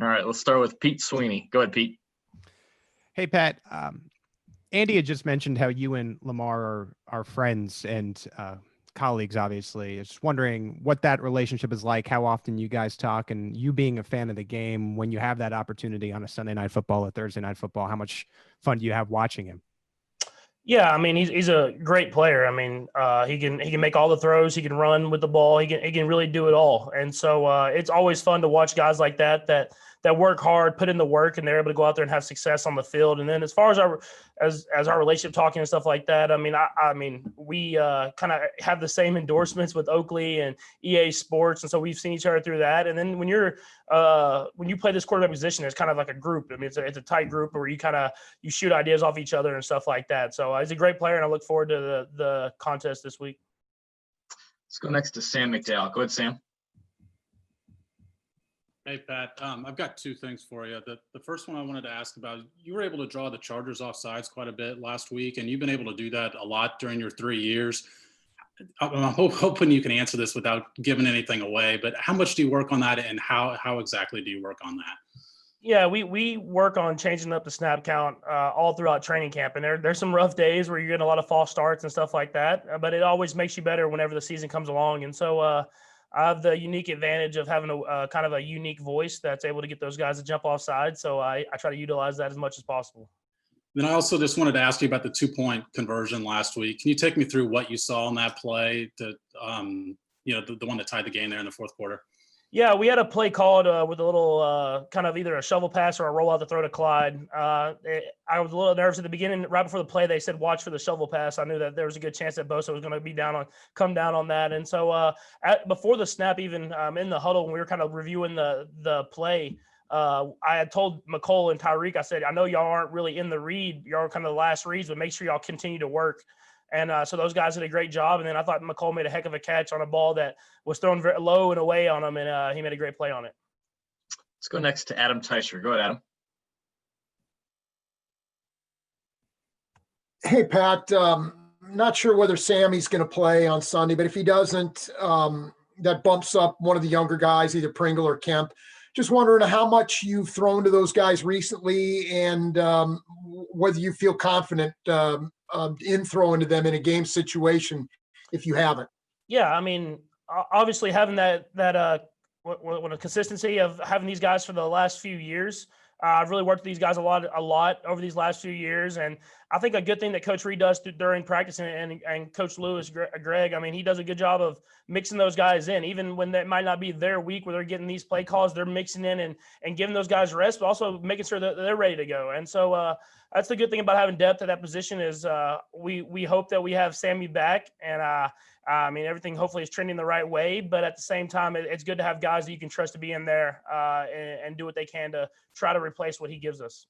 All right, let's start with Pete Sweeney. Go ahead, Pete. Hey, Pat. Andy had just mentioned how you and Lamar are friends and colleagues, obviously. I was just wondering what that relationship is like, how often you guys talk, and you being a fan of the game, when you have that opportunity on a Sunday Night Football or Thursday Night Football, how much fun do you have watching him? Yeah, I mean he's a great player. I mean he can make all the throws. He can run with the ball. He can really do it all. And so it's always fun to watch guys like that work hard, put in the work, and they're able to go out there and have success on the field. And then as far as our relationship talking and stuff like that, I mean we kind of have the same endorsements with Oakley and EA Sports, and so we've seen each other through that. And then when you play this quarterback position, it's kind of like a group. I mean it's a tight group where you shoot ideas off each other and stuff like that. So he's a great player, and I look forward to the contest this week. Let's go next to Sam McDowell. Go ahead, Sam. Hey, Pat. I've got two things for you. The first one I wanted to ask about, you were able to draw the Chargers off sides quite a bit last week, and you've been able to do that a lot during your 3 years. I'm hoping you can answer this without giving anything away, but how much do you work on that, and how exactly do you work on that? Yeah, we work on changing up the snap count all throughout training camp, and there's some rough days where you're getting a lot of false starts and stuff like that, but it always makes you better whenever the season comes along. And so I have the unique advantage of having a kind of a unique voice that's able to get those guys to jump off sides, so I try to utilize that as much as possible. Then I also just wanted to ask you about the 2-point conversion last week. Can you take me through what you saw in that play, the one that tied the game there in the fourth quarter? Yeah, we had a play called with a little kind of either a shovel pass or a rollout to throw to Clyde. I was a little nervous at the beginning. Right before the play, they said watch for the shovel pass. I knew that there was a good chance that Bosa was going to come down on that. And so before the snap, even in the huddle, when we were kind of reviewing the play, I had told McCole and Tyreek, I said, I know y'all aren't really in the read. Y'all are kind of the last reads, but make sure y'all continue to work. And so those guys did a great job. And then I thought McCole made a heck of a catch on a ball that was thrown very low and away on him, and he made a great play on it. Let's go next to Adam Teicher. Go ahead, Adam. Hey, Pat. Not sure whether Sammy's going to play on Sunday, but if he doesn't, that bumps up one of the younger guys, either Pringle or Kemp. Just wondering how much you've thrown to those guys recently, and whether you feel confident in throwing to them in a game situation if you haven't. Yeah, I mean, obviously having that what a consistency of having these guys for the last few years. I've really worked with these guys a lot over these last few years, and I think a good thing that Coach Reed does during practice and Coach Lewis, Greg, I mean, he does a good job of mixing those guys in, even when that might not be their week where they're getting these play calls, they're mixing in and giving those guys rest, but also making sure that they're ready to go. And so that's the good thing about having depth at that position is we hope that we have Sammy back, and I mean, everything hopefully is trending the right way, but at the same time, it's good to have guys that you can trust to be in there and do what they can to try to replace what he gives us.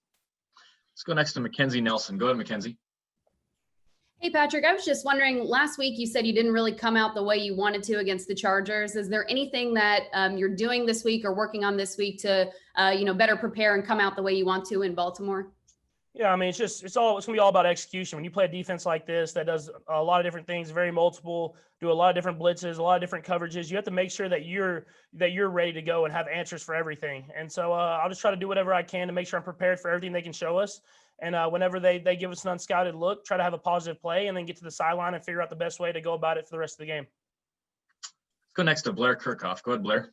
Let's go next to Mackenzie Nelson. Go ahead, Mackenzie. Hey, Patrick, I was just wondering, last week you said you didn't really come out the way you wanted to against the Chargers. Is there anything that you're doing this week or working on this week to, better prepare and come out the way you want to in Baltimore? Yeah, I mean, it's gonna be all about execution. When you play a defense like this that does a lot of different things, very multiple, do a lot of different blitzes, a lot of different coverages, you have to make sure that you're ready to go and have answers for everything. And so I'll just try to do whatever I can to make sure I'm prepared for everything they can show us. And whenever they give us an unscouted look, try to have a positive play and then get to the sideline and figure out the best way to go about it for the rest of the game. Let's go next to Blair Kirchhoff. Go ahead, Blair.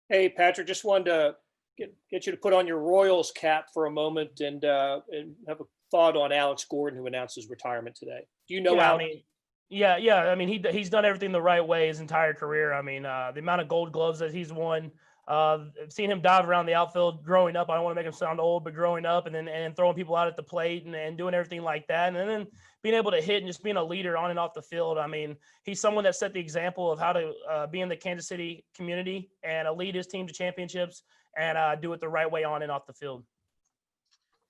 Hey, Patrick, just wanted to get you to put on your Royals cap for a moment and have a thought on Alex Gordon, who announced his retirement today. Do you know how? I mean, he's done everything the right way his entire career. I mean, the amount of Gold Gloves that he's won. I've seen him dive around the outfield growing up. I don't want to make him sound old, but growing up and throwing people out at the plate and doing everything like that. And then being able to hit and just being a leader on and off the field. I mean, he's someone that set the example of how to be in the Kansas City community and lead his team to championships and do it the right way on and off the field.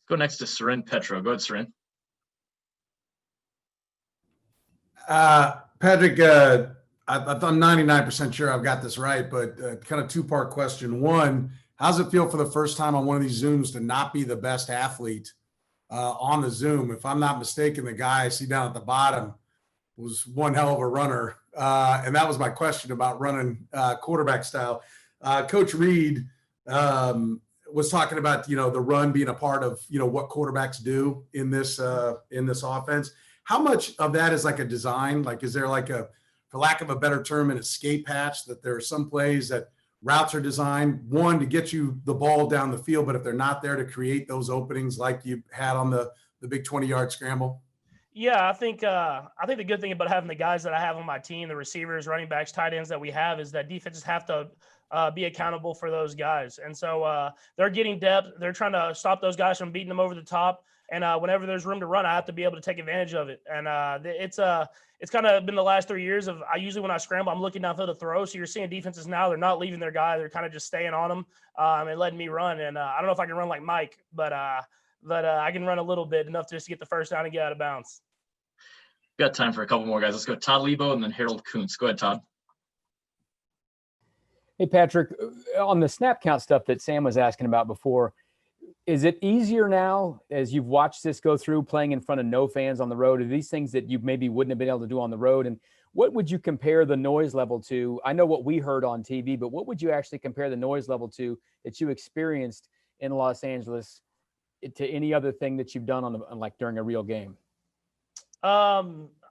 Go next to Seren Petro. Go ahead, Seren. Patrick, I'm 99% sure I've got this right, but kind of two-part question. One, how's it feel for the first time on one of these Zooms to not be the best athlete on the Zoom? If I'm not mistaken, the guy I see down at the bottom was one hell of a runner. And that was my question about running quarterback style. Coach Reed was talking about, the run being a part of, what quarterbacks do in this offense. How much of that is like a design? Like, is there like for lack of a better term, an escape hatch, that there are some plays that routes are designed, one, to get you the ball down the field, but if they're not there, to create those openings like you had on the big 20-yard scramble? Yeah, I think the good thing about having the guys that I have on my team, the receivers, running backs, tight ends that we have, is that defenses have to be accountable for those guys. And so they're getting depth. They're trying to stop those guys from beating them over the top. And whenever there's room to run, I have to be able to take advantage of it. And it's kind of been the last 3 years of, I usually when I scramble, I'm looking downfield to throw. So you're seeing defenses now, they're not leaving their guy. They're kind of just staying on them and letting me run. And I don't know if I can run like Mike, but I can run a little bit, enough just to get the first down and get out of bounds. Got time for a couple more guys. Let's go Todd Lebo and then Harold Kuntz. Go ahead, Todd. Hey, Patrick, on the snap count stuff that Sam was asking about before, is it easier now as you've watched this go through, playing in front of no fans on the road? Are these things that you maybe wouldn't have been able to do on the road? And what would you compare the noise level to? I know what we heard on TV, but what would you actually compare the noise level to that you experienced in Los Angeles to any other thing that you've done on like during a real game?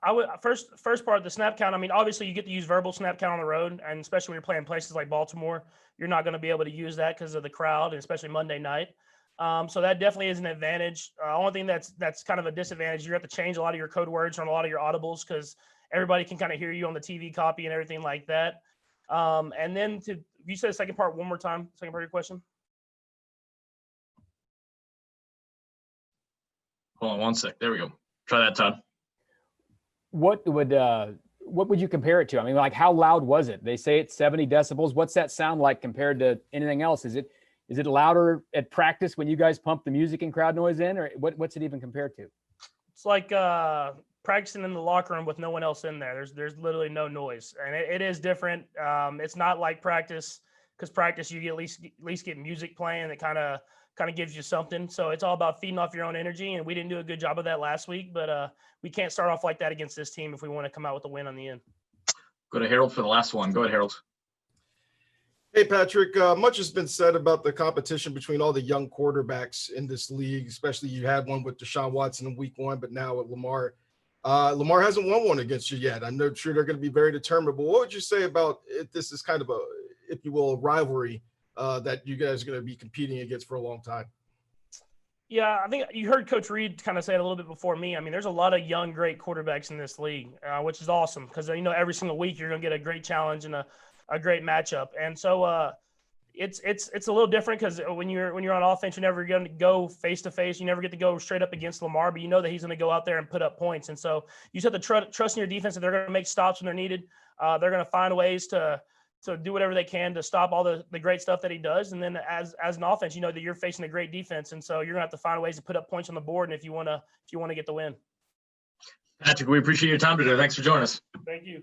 I would first part of the snap count. I mean, obviously you get to use verbal snap count on the road, and especially when you're playing places like Baltimore, you're not going to be able to use that because of the crowd, and especially Monday night. So that definitely is an advantage. Only thing that's kind of a disadvantage, you have to change a lot of your code words on a lot of your audibles because everybody can kind of hear you on the TV copy and everything like that. And then you said the second part one more time, second part of your question. Hold on one sec. There we go. Try that, Todd. What would you compare it to? I mean, like, how loud was it? They say it's 70 decibels. What's that sound like compared to anything else? Is it louder at practice when you guys pump the music and crowd noise in, or what's it even compared to? It's like practicing in the locker room with no one else in there. There's literally no noise, and it is different. It's not like practice, because practice you get at least get music playing that kind of gives you something. So it's all about feeding off your own energy, and we didn't do a good job of that last week, but we can't start off like that against this team if we want to come out with a win on the end. Go to Harold for the last one. Go ahead, Harold. Hey, Patrick, much has been said about the competition between all the young quarterbacks in this league, especially you had one with Deshaun Watson in week 1, but now with Lamar. Lamar hasn't won one against you yet. I'm not sure they're going to be very determined, but what would you say about it? This is kind of a, if you will, a rivalry that you guys are going to be competing against for a long time. Yeah, I think you heard Coach Reed kind of say it a little bit before me. I mean, there's a lot of young, great quarterbacks in this league, which is awesome because, every single week you're going to get a great challenge and a great matchup. And so it's a little different because when you're on offense, you're never going to go face to face. You never get to go straight up against Lamar, but you know that he's going to go out there and put up points. And so you just have to trust in your defense that they're going to make stops when they're needed. They're going to find ways to do whatever they can to stop all the great stuff that he does. And then as an offense, you know that you're facing a great defense. And so you're gonna have to find ways to put up points on the board. And if you want to get the win. Patrick, we appreciate your time today. Thanks for joining us. Thank you.